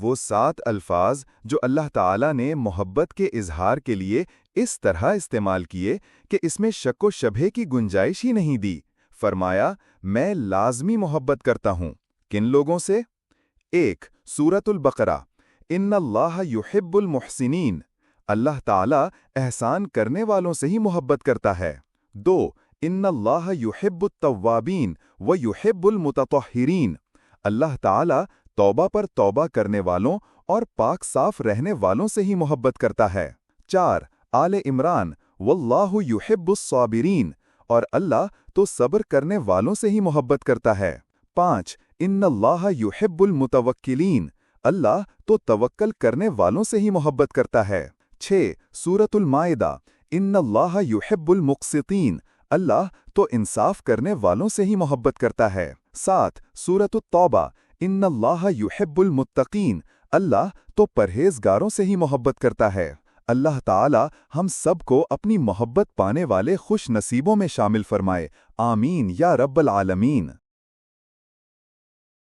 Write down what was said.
وہ 7 الفاظ جو اللہ تعالیٰ نے محبت کے اظہار کے لیے اس طرح استعمال کیے کہ اس میں شک و شبہ کی گنجائش ہی نہیں دی۔ فرمایا، میں لازمی محبت کرتا ہوں۔ کن لوگوں سے؟ 1 سورۃ البقرہ، ان اللہ یحب المحسنین، اللہ تعالیٰ احسان کرنے والوں سے ہی محبت کرتا ہے۔ 2 ان اللہ یحب التوابین ویحب المتطہرین، اللہ تعالیٰ توبہ پر توبہ کرنے والوں اور پاک صاف رہنے والوں سے ہی محبت کرتا ہے۔ 4 آل عمران، واللہ یحب الصابرین، اور اللہ تو صبر کرنے والوں سے ہی محبت کرتا ہے۔ 5 ان اللہ یحب المتوکلین، اللہ تو توکل کرنے والوں سے ہی محبت کرتا ہے۔ 6 سورۃ المائدہ، ان اللہ یحب المقسطین، اللہ تو انصاف کرنے والوں سے ہی محبت کرتا ہے۔ 7 سورۃ التوبہ، ان اللہ یحب المتقین، اللہ تو پرہیزگاروں سے ہی محبت کرتا ہے۔ اللہ تعالی ہم سب کو اپنی محبت پانے والے خوش نصیبوں میں شامل فرمائے، آمین یا رب العالمین۔